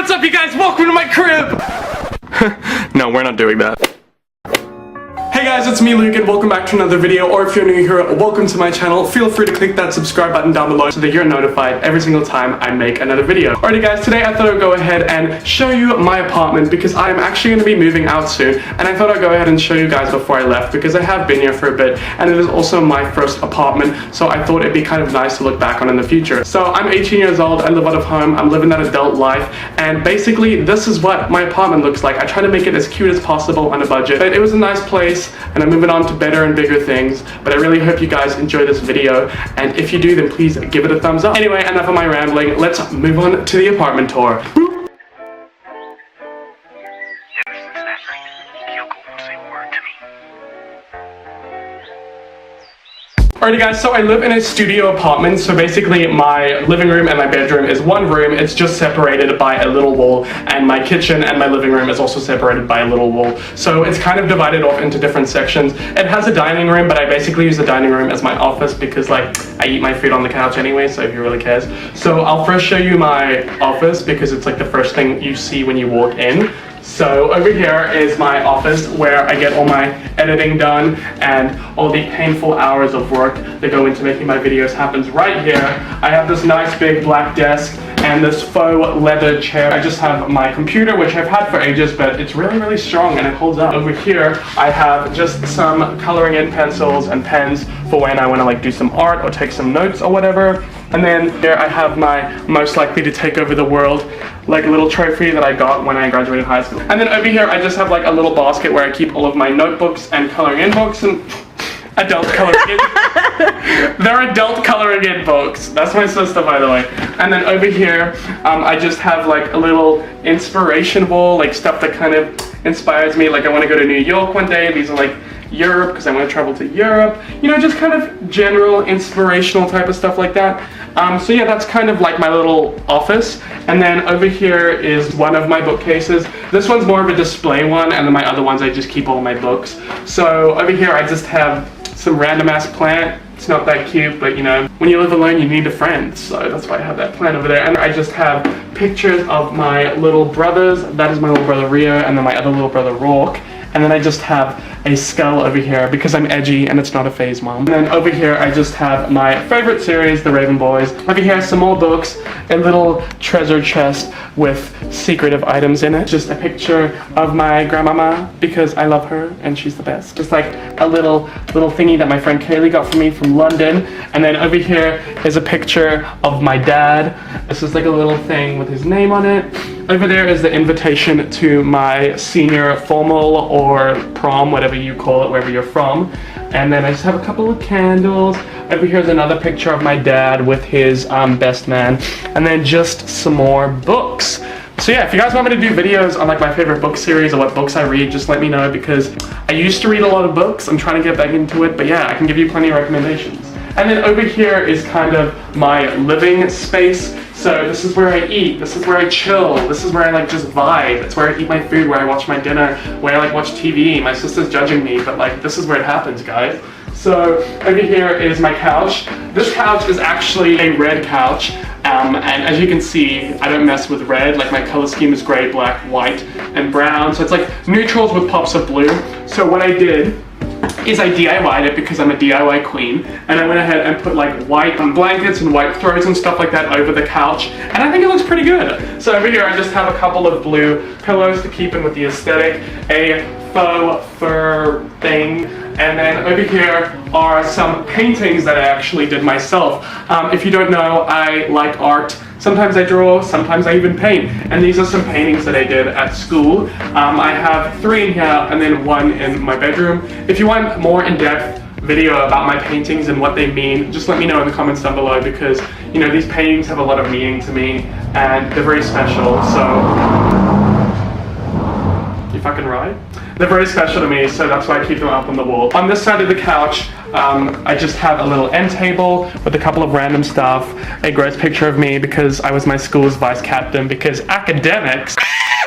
What's up, you guys? Welcome to my crib! No, we're not doing that. Hey guys, it's me, Luke, and welcome back to another video, or if you're new here, welcome to my channel. Feel free to click that subscribe button down below so that you're notified every single time I make another video. Alrighty guys, today I thought I'd go ahead and show you my apartment because I'm actually going to be moving out soon, and I thought I'd go ahead and show you guys before I left because I have been here for a bit, and it is also my first apartment, so I thought it'd be kind of nice to look back on in the future. So I'm 18 years old, I live out of home, I'm living that adult life, and basically this is what my apartment looks like. I try to make it as cute as possible on a budget, but it was a nice place, and I'm moving on to better and bigger things, but I really hope you guys enjoy this video, and if you do, then please give it a thumbs up. Anyway, enough of my rambling, let's move on to the apartment tour. Alrighty guys, so I live in a studio apartment, so basically my living room and my bedroom is one room. It's just separated by a little wall, and my kitchen and my living room is also separated by a little wall. So it's kind of divided off into different sections. It has a dining room, but I basically use the dining room as my office because like I eat my food on the couch anyway, so who really cares? So I'll first show you my office because it's like the first thing you see when you walk in. So over here is my office where I get all my editing done and all the painful hours of work that go into making my videos happens right here. I have this nice big black desk and this faux leather chair. I just have my computer, which I've had for ages, but it's really strong and it holds up. Over here I have just some coloring in pencils and pens for when I want to like do some art or take some notes or whatever. And then here I have my most likely to take over the world like little trophy that I got when I graduated high school. And then over here I just have like a little basket where I keep all of my notebooks and coloring in books and adult coloring in. They're adult coloring in books. That's my sister, by the way. And then over here I just have like a little inspiration wall, like stuff that kind of inspires me. Like I want to go to New York one day. These are like Europe because I want to travel to Europe, you know, just kind of general inspirational type of stuff like that. So yeah, that's kind of like my little office. And then over here is one of my bookcases. This one's more of a display one, and then my other ones I just keep all my books. So over here I just have some random ass plant. It's not that cute, but you know, when you live alone you need a friend, so that's why I have that plant over there. And I just have pictures of my little brothers. That is my little brother Rio, and then my other little brother Rourke. And then I just have a skull over here because I'm edgy and it's not a phase, mom. And then over here I just have my favorite series, The Raven Boys. Over here some more books, a little treasure chest with secretive items in it. Just a picture of my grandmama because I love her and she's the best. Just like a little thingy that my friend Kaylee got for me from London. And then over here is a picture of my dad. This is like a little thing with his name on it. Over there is the invitation to my senior formal or prom, whatever you call it, wherever you're from. And then I just have a couple of candles. Over here is another picture of my dad with his best man. And then just some more books. So yeah, if you guys want me to do videos on like my favorite book series or what books I read, just let me know because I used to read a lot of books. I'm trying to get back into it, but yeah, I can give you plenty of recommendations. And then over here is kind of my living space. So this is where I eat, this is where I chill, this is where I like just vibe, it's where I eat my food, where I watch my dinner, where I like watch TV. My sister's judging me, but like this is where it happens, guys. So over here is my couch. This couch is actually a red couch, and as you can see, I don't mess with red. Like my color scheme is gray, black, white, and brown. So it's like neutrals with pops of blue. So what I did is I DIY'd it because I'm a DIY queen, and I went ahead and put like white blankets and white throws and stuff like that over the couch, and I think it looks pretty good. So over here I just have a couple of blue pillows to keep in with the aesthetic, a faux fur thing, and then over here are some paintings that I actually did myself. If you don't know, I like art. Sometimes I draw, sometimes I even paint. And these are some paintings that I did at school. I have 3 in here and then 1 in my bedroom. If you want more in-depth video about my paintings and what they mean, just let me know in the comments down below because, you know, these paintings have a lot of meaning to me and they're very special, so... You fucking right? They're very special to me, so that's why I keep them up on the wall. On this side of the couch, I just have a little end table with a couple of random stuff, a gross picture of me because I was my school's vice captain because academics.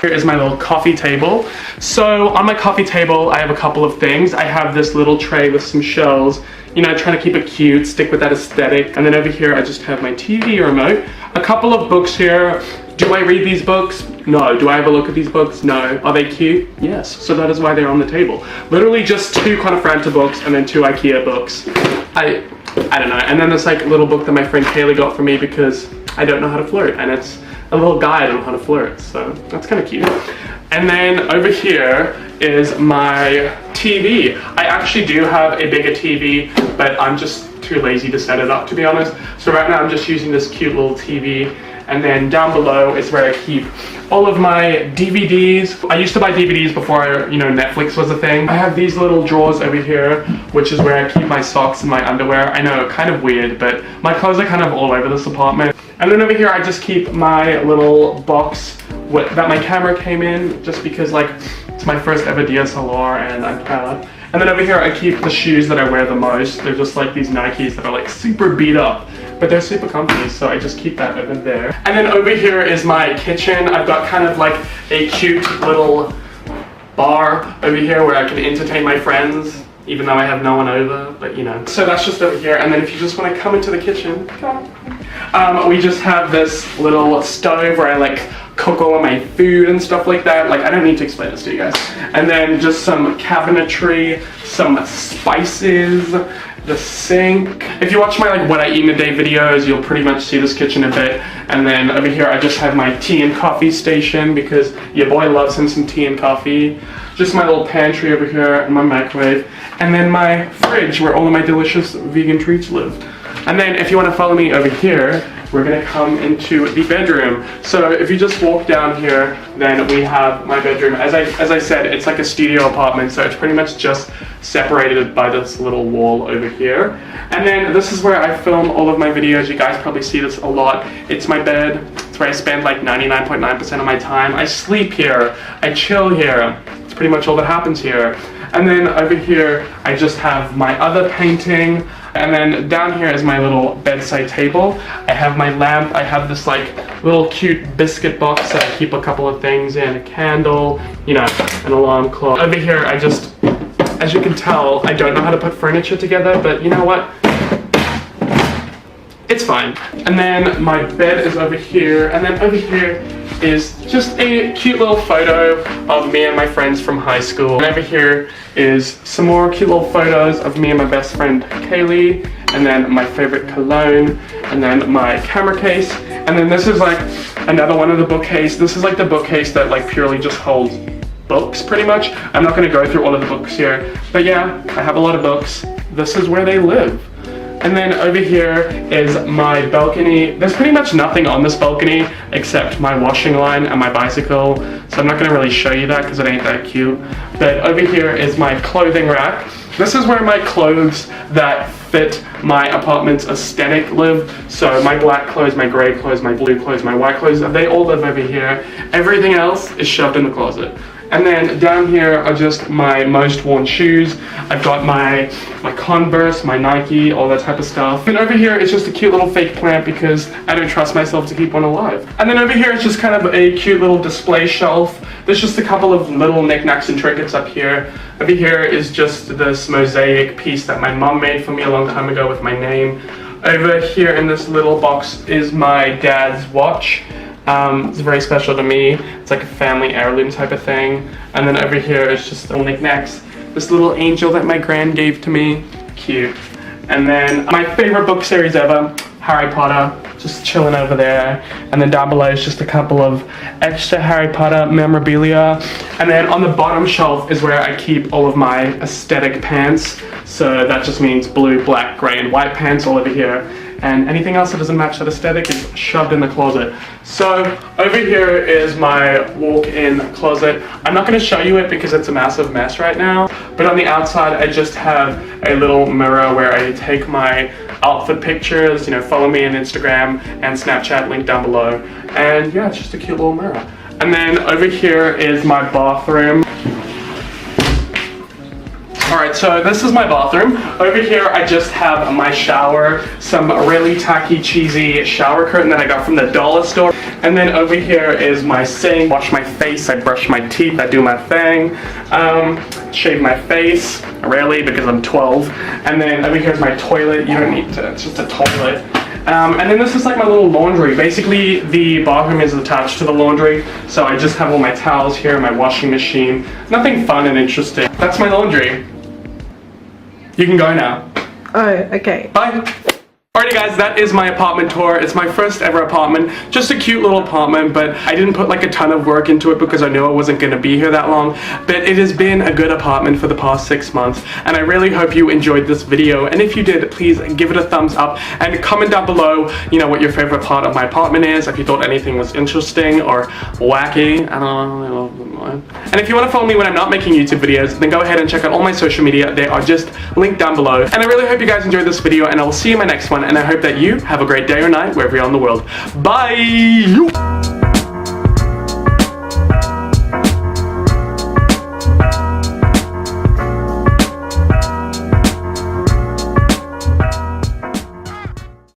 Here is my little coffee table. So on my coffee table, I have a couple of things. I have this little tray with some shells, you know, trying to keep it cute, stick with that aesthetic. And then over here, I just have my TV remote, a couple of books here, Do I read these books? No. Do I have a look at these books? No. Are they cute? Yes. So that is why they're on the table. Literally just 2 Conafranta books and then 2 IKEA books. I don't know. And then there's like a little book that my friend Kaylee got for me because I don't know how to flirt, and it's a little guide on how to flirt, so that's kind of cute. And then over here is my TV. I actually do have a bigger TV, but I'm just too lazy to set it up, to be honest. So right now I'm just using this cute little TV. And then down below is where I keep all of my DVDs. I used to buy DVDs before, Netflix was a thing. I have these little drawers over here, which is where I keep my socks and my underwear. I know, kind of weird, but my clothes are kind of all over this apartment. And then over here, I just keep my little box that my camera came in, just because it's my first ever DSLR and I'm proud. And then over here, I keep the shoes that I wear the most. They're just like these Nikes that are super beat up, but they're super comfy, so I just keep that over there. And then over here is my kitchen. I've got kind of like a cute little bar over here where I can entertain my friends, even though I have no one over, but So that's just over here. And then if you just want to come into the kitchen, we just have this little stove where I cook all of my food and stuff like that. I don't need to explain this to you guys. And then just some cabinetry, some spices, the sink. If you watch my what I eat in a day videos, you'll pretty much see this kitchen a bit. And then over here I just have my tea and coffee station because your boy loves him some tea and coffee. Just my little pantry over here and my microwave. And then my fridge where all of my delicious vegan treats live. And then if you want to follow me over here, we're gonna come into the bedroom. So if you just walk down here, then we have my bedroom. As I said, it's like a studio apartment, so it's pretty much just separated by this little wall over here. And then this is where I film all of my videos. You guys probably see this a lot. It's my bed. It's where I spend 99.9% of my time. I sleep here. I chill here. It's pretty much all that happens here. And then over here, I just have my other painting. And then down here is my little bedside table. I have my lamp. I have this little cute biscuit box that I keep a couple of things in, a candle, an alarm clock. Over here, as you can tell, I don't know how to put furniture together, but you know what? It's fine. And then my bed is over here, and then over here is just a cute little photo of me and my friends from high school. And over here is some more cute little photos of me and my best friend Kaylee, and then my favorite cologne, and then my camera case. And then this is another one of the bookcase. This is the bookcase that purely just holds books pretty much. I'm not going to go through all of the books here, but yeah, I have a lot of books. This is where they live. And then over here is my balcony. There's pretty much nothing on this balcony except my washing line and my bicycle. So I'm not gonna really show you that because it ain't that cute. But over here is my clothing rack. This is where my clothes that fit my apartment's aesthetic live. So my black clothes, my gray clothes, my blue clothes, my white clothes, they all live over here. Everything else is shoved in the closet. And then down here are just my most worn shoes. I've got my Converse, my Nike, all that type of stuff. And over here is just a cute little fake plant because I don't trust myself to keep one alive. And then over here is just kind of a cute little display shelf. There's just a couple of little knickknacks and trinkets up here. Over here is just this mosaic piece that my mom made for me a long time ago with my name. Over here in this little box is my dad's watch. It's very special to me. It's like a family heirloom type of thing. And then over here is just little knickknacks. This little angel that my gran gave to me. Cute. And then my favorite book series ever, Harry Potter. Just chilling over there. And then down below is just a couple of extra Harry Potter memorabilia. And then on the bottom shelf is where I keep all of my aesthetic pants. So that just means blue, black, gray, and white pants all over here. And anything else that doesn't match that aesthetic is shoved in the closet. So over here is my walk-in closet. I'm not going to show you it because it's a massive mess right now, but on the outside I just have a little mirror where I take my outfit pictures. Follow me on Instagram and Snapchat, link down below. And yeah, it's just a cute little mirror. And then over here is my bathroom. Alright, so this is my bathroom. Over here I just have my shower, some really tacky, cheesy shower curtain that I got from the dollar store. And then over here is my sink. Wash my face, I brush my teeth, I do my thing. Shave my face, rarely because I'm 12. And then over here is my toilet. You don't need to, it's just a toilet. And then this is like my little laundry. Basically, the bathroom is attached to the laundry, so I just have all my towels here, my washing machine. Nothing fun and interesting. That's my laundry. You can go now. Oh, okay. Bye. Alrighty guys, that is my apartment tour. It's my first ever apartment. Just a cute little apartment, but I didn't put like a ton of work into it because I knew I wasn't going to be here that long. But it has been a good apartment for the past 6 months, and I really hope you enjoyed this video. And if you did, please give it a thumbs up and comment down below, you know, what your favorite part of my apartment is, if you thought anything was interesting or wacky. I don't know. And if you want to follow me when I'm not making YouTube videos, then go ahead and check out all my social media. They are just linked down below. And I really hope you guys enjoyed this video, and I will see you in my next one. And I hope that you have a great day or night wherever you're in the world. Bye!